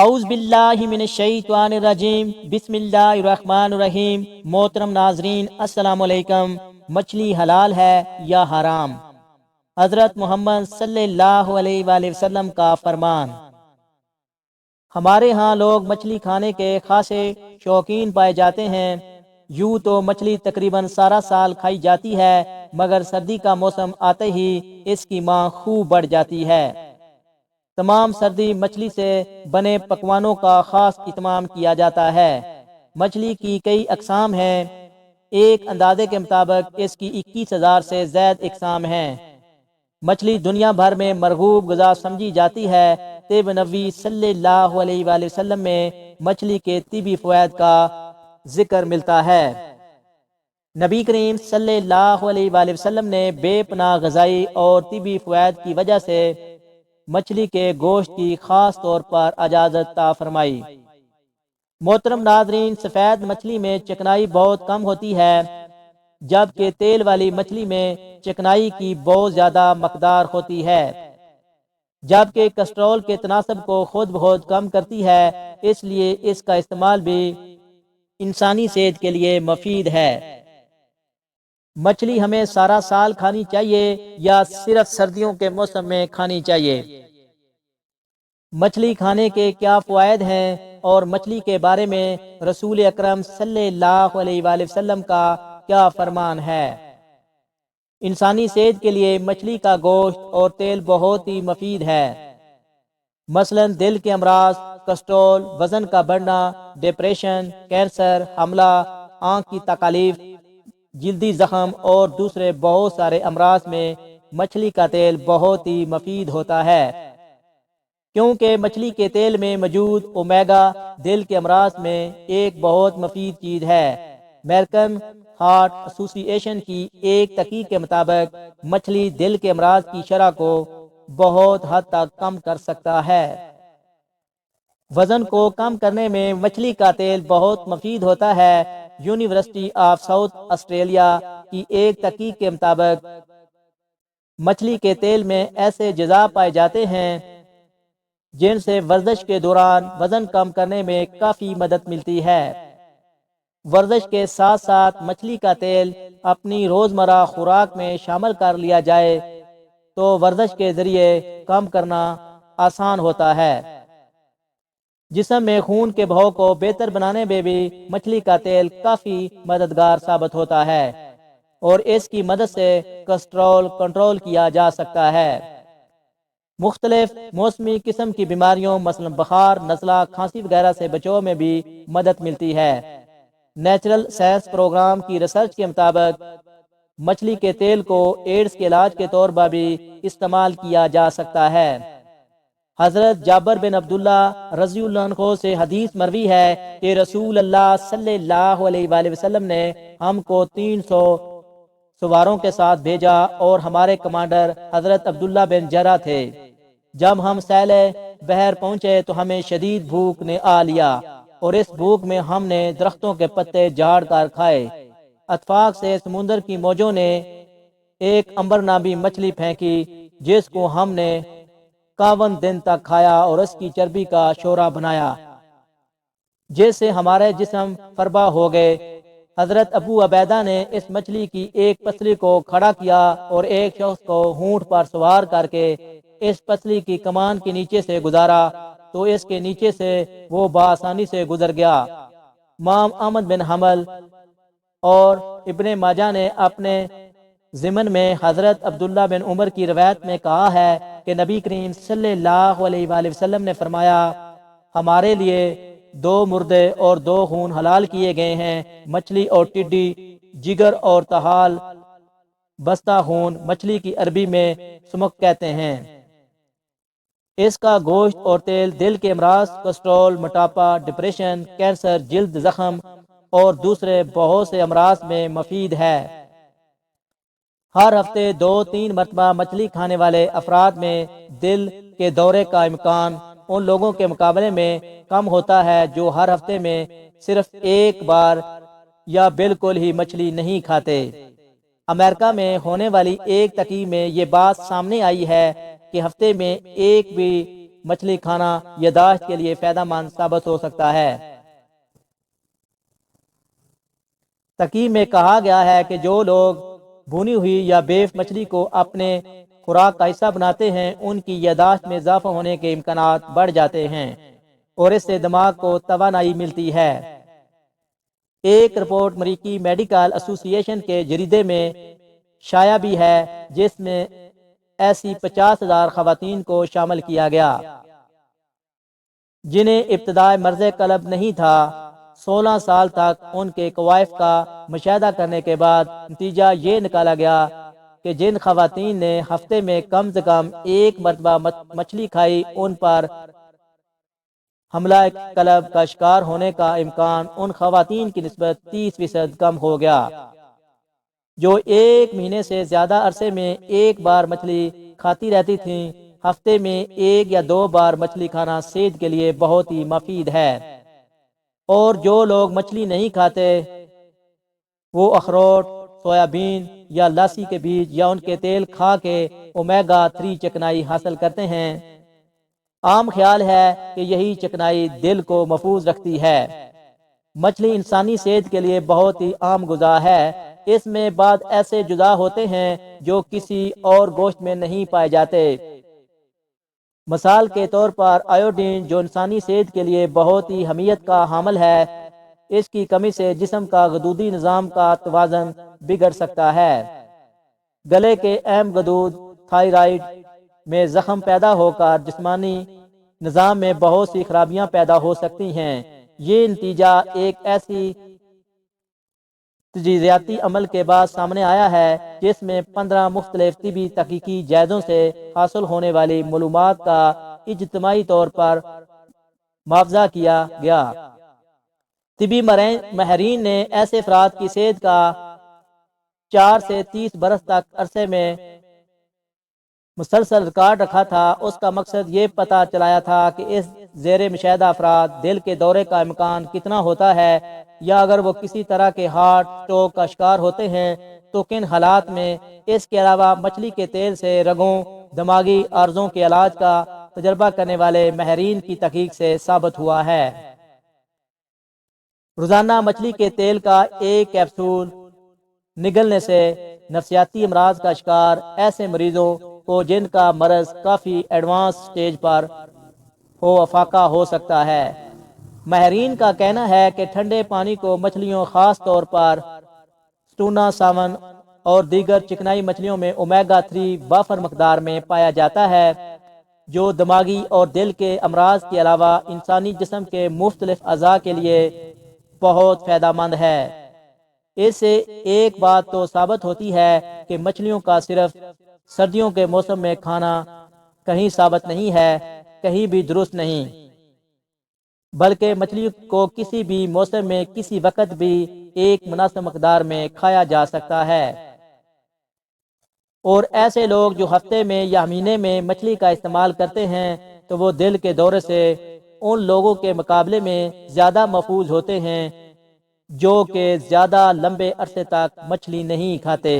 اعوذ باللہ من الشیطان الرجیم، بسم اللہ الرحمن الرحیم۔ محترم ناظرین، السلام علیکم۔ مچھلی حلال ہے یا حرام؟ حضرت محمد صلی اللہ علیہ وآلہ وسلم کا فرمان۔ ہمارے ہاں لوگ مچھلی کھانے کے خاصے شوقین پائے جاتے ہیں۔ یوں تو مچھلی تقریباً سارا سال کھائی جاتی ہے، مگر سردی کا موسم آتے ہی اس کی مانگ خوب بڑھ جاتی ہے۔ تمام سردی مچھلی سے بنے پکوانوں کا خاص اہتمام کیا جاتا ہے۔ مچھلی کی کئی اقسام ہیں۔ ایک اندازے کے مطابق اس کی 21,000 سے زائد اقسام ہیں۔ مچھلی دنیا بھر میں مرغوب غذا سمجھی جاتی ہے۔ طب نبوی صلی اللہ علیہ وآلہ وسلم میں مچھلی کے طبی فوائد کا ذکر ملتا ہے۔ نبی کریم صلی اللہ علیہ وآلہ وسلم نے بے پناہ غذائی اور طبی فوائد کی وجہ سے مچھلی کے گوشت کی خاص طور پر اجازت عطا فرمائی۔ محترم ناظرین، سفید مچھلی میں چکنائی بہت کم ہوتی ہے، جبکہ تیل والی مچھلی میں چکنائی کی بہت زیادہ مقدار ہوتی ہے، جبکہ کسٹرول کے تناسب کو خود بخود کم کرتی ہے، اس لیے اس کا استعمال بھی انسانی صحت کے لیے مفید ہے۔ مچھلی ہمیں سارا سال کھانی چاہیے یا صرف سردیوں کے موسم میں کھانی چاہیے؟ مچھلی کھانے کے کیا فوائد ہیں اور مچھلی کے بارے میں رسول اکرم صلی اللہ علیہ وآلہ وسلم کا کیا فرمان ہے؟ انسانی صحت کے لیے مچھلی کا گوشت اور تیل بہت ہی مفید ہے۔ مثلا دل کے امراض، کسٹرول، وزن کا بڑھنا، ڈپریشن، کینسر، حملہ، آنکھ کی تکالیف، جلدی زخم اور دوسرے بہت سارے امراض میں مچھلی کا تیل بہت ہی مفید ہوتا ہے، کیونکہ مچھلی کے تیل میں موجود اومیگا دل کے امراض میں ایک بہت مفید چیز ہے۔ امریکن ہارٹ ایسوسی ایشن کی ایک تحقیق کے مطابق مچھلی دل کے امراض کی شرح کو بہت حد تک کم کر سکتا ہے۔ وزن کو کم کرنے میں مچھلی کا تیل بہت مفید ہوتا ہے۔ یونیورسٹی آف ساؤتھ آسٹریلیا کی ایک تحقیق کے مطابق مچھلی کے تیل میں ایسے اجزاء پائے جاتے ہیں جن سے ورزش کے دوران وزن کم کرنے میں کافی مدد ملتی ہے۔ ورزش کے ساتھ ساتھ مچھلی کا تیل اپنی روزمرہ خوراک میں شامل کر لیا جائے تو ورزش کے ذریعے کم کرنا آسان ہوتا ہے۔ جسم میں خون کے بہاؤ کو بہتر بنانے میں بھی مچھلی کا تیل کافی مددگار ثابت ہوتا ہے اور اس کی مدد سے کسٹرول کنٹرول کیا جا سکتا ہے۔ مختلف موسمی قسم کی بیماریوں مثلا بخار، نزلہ، کھانسی وغیرہ سے بچاؤ میں بھی مدد ملتی ہے۔ نیچرل سائنس پروگرام کی ریسرچ کے مطابق مچھلی کے تیل کو ایڈز کے علاج کے طور پر بھی استعمال کیا جا سکتا ہے۔ حضرت جابر بن عبداللہ رضی اللہ عنہ سے حدیث مروی ہے کہ رسول اللہ صلی اللہ علیہ وآلہ وسلم نے ہم کو 300 سواروں کے ساتھ بھیجا اور ہمارے کمانڈر حضرت عبداللہ بن جرہ تھے۔ جب ہم سیل بحر پہنچے تو ہمیں شدید بھوک نے آ لیا اور اس بھوک میں ہم نے درختوں کے پتے جھاڑ کر کھائے۔ اتفاق سے سمندر کی موجوں نے ایک عنبر نامی مچھلی پھینکی جس کو ہم نے 51 دن تک کھایا اور اس کی چربی کا شوربہ بنایا جس سے ہمارے جسم فربا ہو گئے۔ حضرت ابو عبیدہ نے اس مچھلی کی ایک پسلی کو کھڑا کیا اور ایک شخص کو اونٹ پر سوار کر کے اس پسلی کی کمان کے نیچے سے گزارا تو اس کے نیچے سے وہ بآسانی سے گزر گیا۔ امام احمد بن حنبل اور ابن ماجہ نے اپنے ضمن میں حضرت عبداللہ بن عمر کی روایت میں کہا ہے کہ نبی کریم صلی اللہ علیہ وآلہ وسلم نے فرمایا، ہمارے لیے 2 مردے اور 2 خون حلال کیے گئے ہیں، مچھلی اور ٹڈی، جگر اور تحال بستہ خون مچھلی کی عربی میں سمک کہتے ہیں۔ اس کا گوشت اور تیل دل کے امراض، کسٹرول، موٹاپا، ڈپریشن، کینسر، جلد زخم اور دوسرے بہت سے امراض میں مفید ہے۔ ہر ہفتے 2-3 مرتبہ مچھلی کھانے والے افراد میں دل کے دورے کا امکان ان لوگوں کے مقابلے میں کم ہوتا ہے جو ہر ہفتے میں صرف ایک بار یا بالکل ہی مچھلی نہیں کھاتے۔ امریکہ میں ہونے والی ایک تحقیق میں یہ بات سامنے آئی ہے کہ ہفتے میں ایک بھی مچھلی کھانا یاداشت کے لیے فائدہ مند ثابت ہو سکتا ہے۔ تقیم میں کہا گیا ہے کہ جو لوگ بھونی ہوئی یا بیف مچھلی کو اپنے خوراک کا حصہ بناتے ہیں ان کی یاداشت میں اضافہ ہونے کے امکانات بڑھ جاتے ہیں اور اس سے دماغ کو توانائی ملتی ہے۔ ایک رپورٹ امریکی میڈیکل ایسوسی ایشن کے جریدے میں شائع بھی ہے جس میں ایسی 50,000 خواتین کو شامل کیا گیا جنہیں ابتدائی مرض قلب نہیں تھا۔ 16 سال تک ان کے کوائف کا مشاہدہ کرنے کے بعد نتیجہ یہ نکالا گیا کہ جن خواتین نے ہفتے میں کم سے کم ایک مرتبہ مچھلی کھائی ان پر حملہ قلب کا شکار ہونے کا امکان ان خواتین کی نسبت 30% کم ہو گیا جو ایک مہینے سے زیادہ عرصے میں ایک بار مچھلی کھاتی رہتی تھیں۔ ہفتے میں 1 یا 2 بار مچھلی کھانا صحت کے لیے بہت ہی مفید ہے، اور جو لوگ مچھلی نہیں کھاتے وہ اخروٹ، سویابین یا لاسی کے بیج یا ان کے تیل کھا کے اومیگا 3 چکنائی حاصل کرتے ہیں۔ عام خیال ہے کہ یہی چکنائی دل کو محفوظ رکھتی ہے۔ مچھلی انسانی صحت کے لیے بہت ہی عام غذا ہے۔ اس میں بعض ایسے اجزاء ہوتے ہیں جو کسی اور گوشت میں نہیں پائے جاتے۔ مثال کے طور پر آیوڈین جو انسانی صحت کے لیے بہت ہی اہمیت کا حامل ہے، اس کی کمی سے جسم کا غدودی نظام کا توازن بگڑ سکتا ہے۔ گلے کے اہم غدود تھائرائیڈ میں زخم پیدا ہو کر جسمانی نظام میں بہت سی خرابیاں پیدا ہو سکتی ہیں۔ یہ نتیجہ ایک ایسی تجزیاتی عمل کے بعد سامنے آیا ہے جس میں 15 مختلف طبی تحقیقی جائزوں سے حاصل ہونے والی معلومات کا اجتماعی طور پر موازنہ کیا گیا۔ طبی ماہرین نے ایسے افراد کی صحت کا 4 سے 30 برس تک عرصے میں مسلسل ریکارڈ رکھا تھا۔ اس کا مقصد یہ پتہ چلایا تھا کہ اس زیر مشاہدہ افراد دل کے دورے کا امکان کتنا ہوتا ہے، یا اگر وہ کسی طرح کے ہارٹ اسٹروک کا شکار ہوتے ہیں تو کن حالات میں۔ اس کے علاوہ مچھلی کے تیل سے رگوں، دماغی عارضوں کے علاج کا تجربہ کرنے والے ماہرین کی تحقیق سے ثابت ہوا ہے۔ روزانہ مچھلی کے تیل کا ایک کیپسول نگلنے سے نفسیاتی امراض کا شکار ایسے مریضوں کو جن کا مرض کافی ایڈوانس سٹیج پر ہو افاقہ ہو سکتا ہے۔ ماہرین کا کہنا ہے کہ ٹھنڈے پانی کو مچھلیوں خاص طور پر ٹونا، سالمن اور دیگر چکنائی مچھلیوں میں اومیگا 3 وافر مقدار میں پایا جاتا ہے جو دماغی اور دل کے امراض کے علاوہ انسانی جسم کے مختلف اعضاء کے لیے بہت فائدہ مند ہے۔ اس سے ایک بات تو ثابت ہوتی ہے کہ مچھلیوں کا صرف سردیوں کے موسم میں کھانا کہیں ثابت نہیں ہے، کہیں بھی درست نہیں، بلکہ مچھلی کو کسی بھی موسم میں کسی وقت بھی ایک مناسب مقدار میں کھایا جا سکتا ہے۔ اور ایسے لوگ جو ہفتے میں یا مہینے میں مچھلی کا استعمال کرتے ہیں تو وہ دل کے دورے سے ان لوگوں کے مقابلے میں زیادہ محفوظ ہوتے ہیں جو کہ زیادہ لمبے عرصے تک مچھلی نہیں کھاتے۔